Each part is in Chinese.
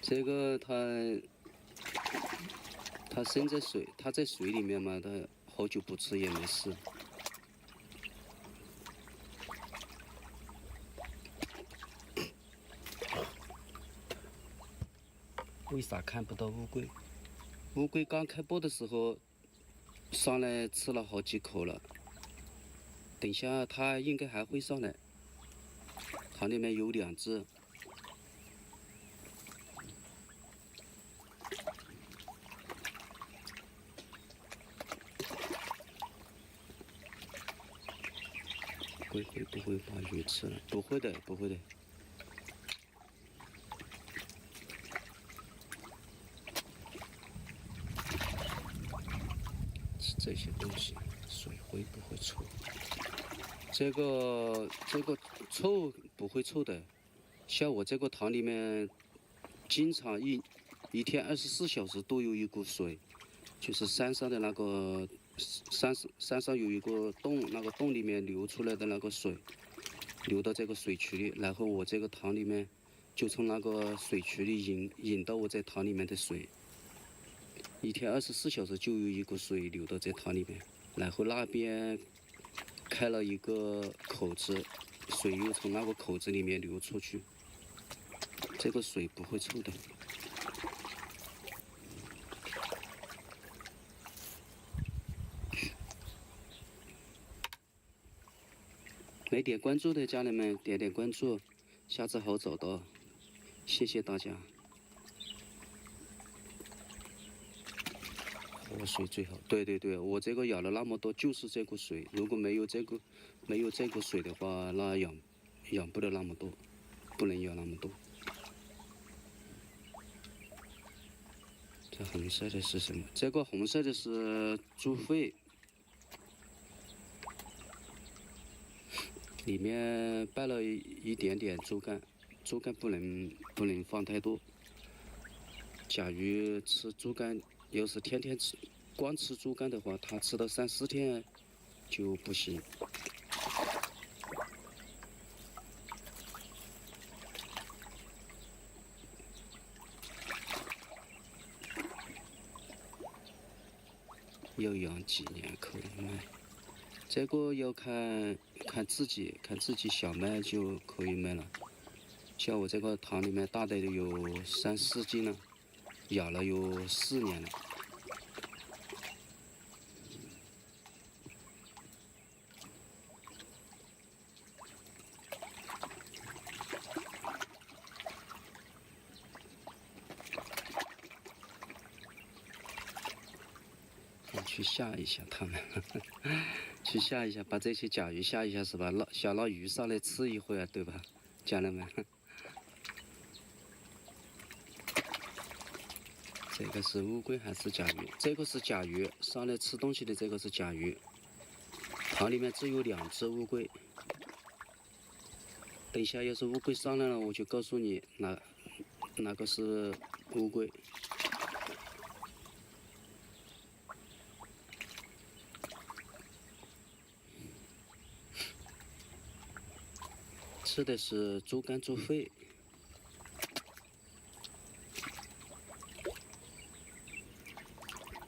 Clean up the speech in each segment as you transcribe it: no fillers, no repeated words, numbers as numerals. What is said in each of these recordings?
这个它生在水，它在水里面嘛，它好久不吃也没事。为啥看不到乌龟？乌龟刚开播的时候上来吃了好几口了，等下它应该还会上来。它里面有2只。龟会不会把鱼吃了？不会的，不会的。吃这些东西，水会不会臭？这个臭不会臭的。像我这个塘里面，经常一天24小时都有一股水，就是山上的那个山上有一个洞，那个洞里面流出来的那个水，流到这个水渠里，然后我这个塘里面就从那个水渠里引到我在塘里面的水，一天24小时就有一股水流到这塘里面，然后那边开了一个口子，水又从那个口子里面流出去，这个水不会臭的。没点关注的家人们点点关注，下次好找到，谢谢大家。活水最好，对对对，我这个养了那么多就是这股水，如果没有这股水的话，那养不了那么多，不能养那么多。这红色的是什么？这个红色的是猪肺，里面掰了一点点猪肝，猪肝不能放太多。甲鱼吃猪肝，要是天天吃，光吃猪肝的话，它吃到3、4天就不行。要养几年可以卖？这个要看自己小卖就可以卖了。像我这个塘里面大的有3、4斤了，养了有4年了。去吓一下它们，去吓一下，把这些甲鱼吓一下是吧？想让鱼上来吃一会儿，对吧，家人们？这个是乌龟还是甲鱼？这个是甲鱼，上来吃东西的这个是甲鱼。塘里面只有2只乌龟。等一下要是乌龟上来了，我就告诉你哪个是乌龟。吃的是猪肝、猪肺。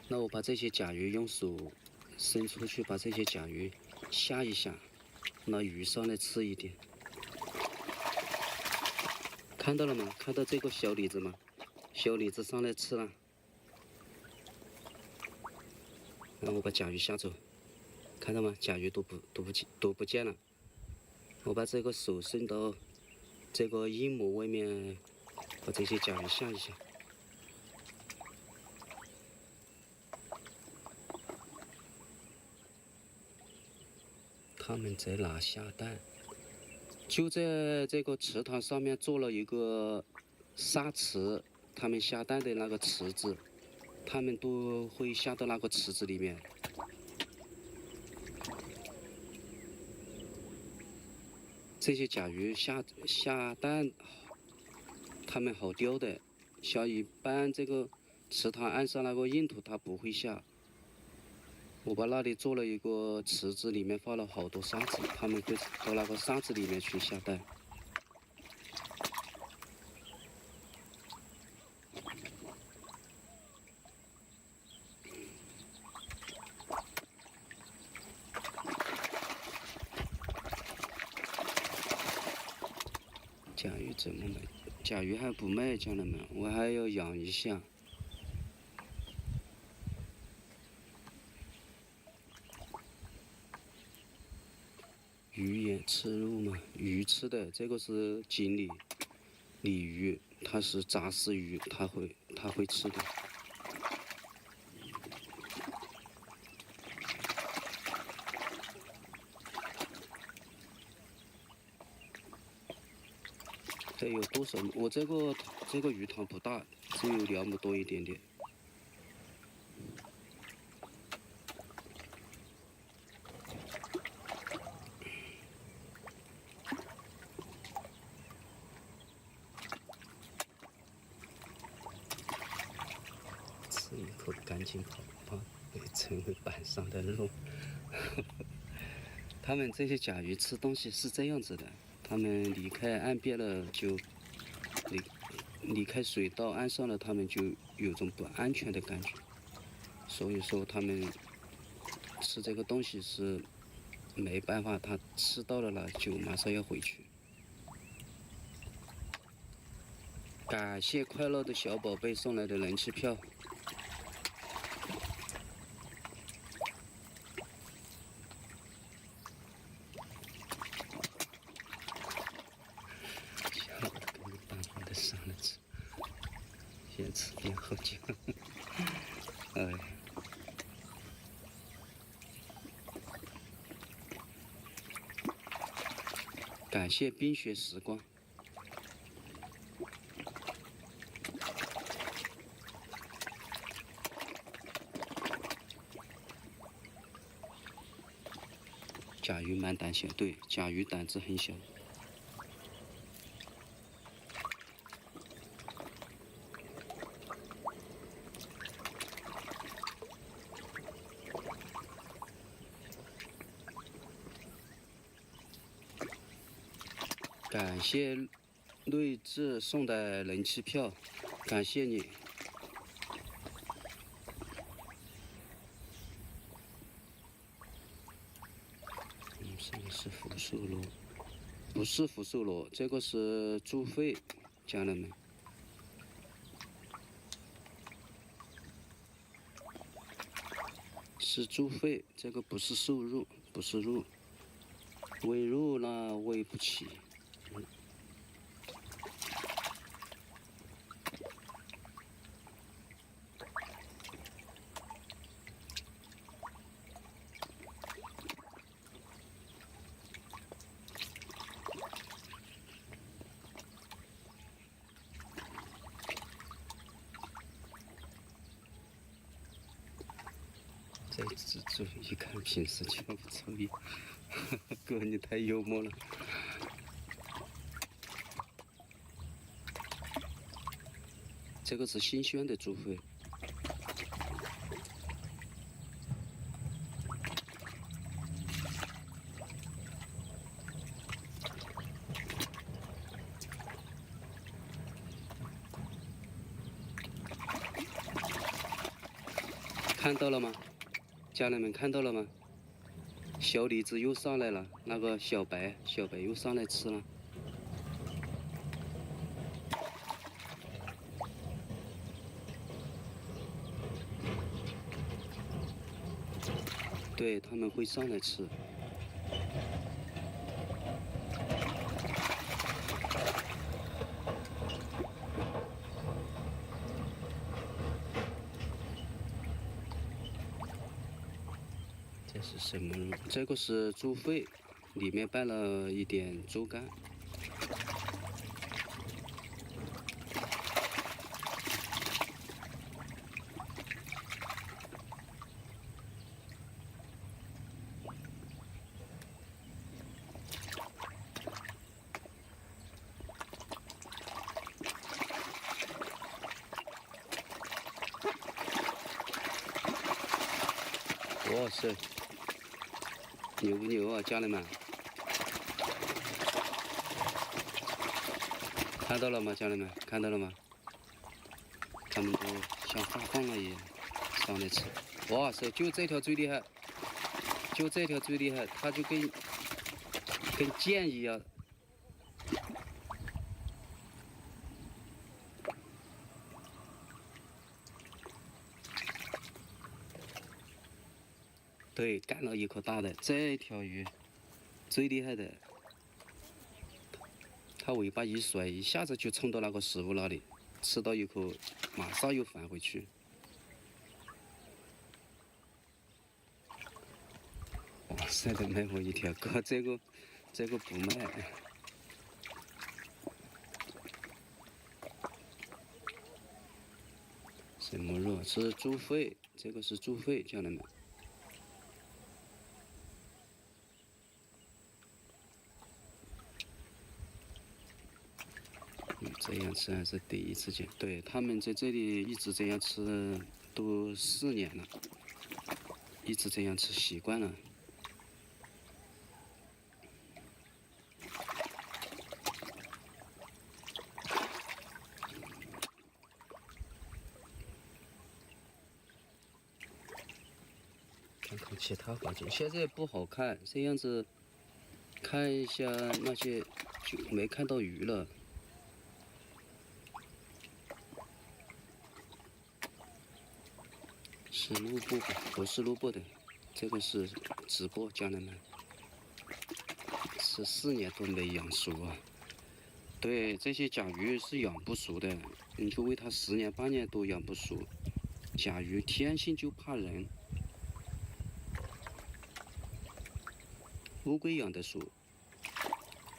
那我把这些甲鱼用手伸出去，把这些甲鱼吓一下，那鱼上来吃一点。看到了吗？看到这个小李子吗？小李子上来吃了。然后我把甲鱼吓走，看到吗？甲鱼都不见了。我把这个手伸到这个阴膜外面，把这些甲鱼吓一下。他们在哪下蛋？就在这个池塘上面做了一个沙池，他们下蛋的那个池子，他们都会下到那个池子里面。这些甲鱼下蛋，它们好叼的，像一般这个池塘岸上那个硬土它不会下。我把那里做了一个池子，里面放了好多沙子，它们会到那个沙子里面去下蛋。什么呢？甲鱼还不卖，家人们，我还要养一下。鱼也吃肉吗？鱼吃的，这个是锦鲤，鲤鱼，它是杂食鱼，它会吃的。这有多少？我这个鱼塘不大，只有2亩多一点点。吃一口赶紧跑，怕被成为板上的肉。他们这些甲鱼吃东西是这样子的，他们离开岸边了就离开水到岸上了，他们就有种不安全的感觉，所以说他们吃这个东西是没办法，他吃到了就马上要回去。感谢快乐的小宝贝送来的人气票。上了吃，先吃点后劲。哎，感谢冰雪时光。甲鱼蛮胆小，对，甲鱼胆子很小。感谢睿智送的人气票，感谢你。这个是福寿螺，不是福寿螺，这个是猪肺，家人们。是猪肺，这个不是瘦肉，不是肉，喂肉呢喂不起。这只猪一看平时就不抽烟，哥你太幽默了。这个是新鲜的猪肺。看到了吗？家人们看到了吗？小李子又上来了，那个小白又上来吃了。对，他们会上来吃。这是什么肉？这个是猪肺，里面拌了一点猪肝。哇塞，牛不牛啊，家人们？看到了吗，家人们？看到了吗？他们都像发放了一样上来吃。哇塞，就这条最厉害，就这条最厉害，它就跟箭一样。对，干了一颗大的。这条鱼最厉害的，它尾巴一甩，一下子就冲到那个食物那里，吃到一口，马上又返回去。哇塞的卖我一条哥，这个不卖。什么肉？是猪肺，这个是猪肺，家人们。这样吃还是第一次见。对，他们在这里一直这样吃，都4年了，一直这样吃习惯了。看看其他环境，现在不好看，这样子看一下那些就没看到鱼了。是录播吧？不是录播的，这个是直播，家人们。是4年都没养熟啊。对，这些甲鱼是养不熟的，你就喂它10年8年都养不熟。甲鱼天性就怕人。乌龟养得熟。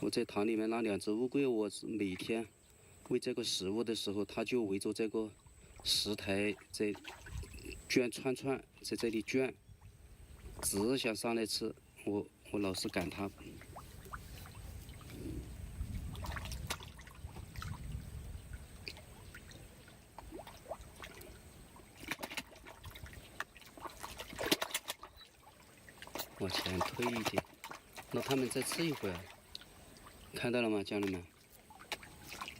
我在塘里面那2只乌龟，我是每天喂这个食物的时候，它就围着这个石台在转串串，在这里转，只想上来吃，我老是赶它。往前推一点，那他们再吃一会儿，看到了吗，家人们？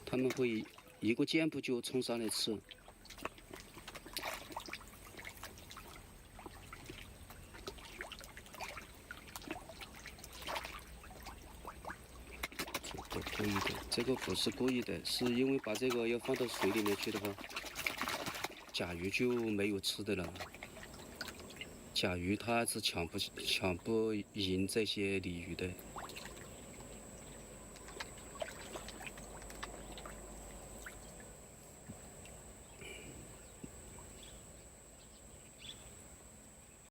他们会一个箭步就冲上来吃。多推一点，这个不是故意的，是因为把这个要放到水里面去的话，甲鱼就没有吃的了。甲鱼它是抢不赢这些鲤鱼的。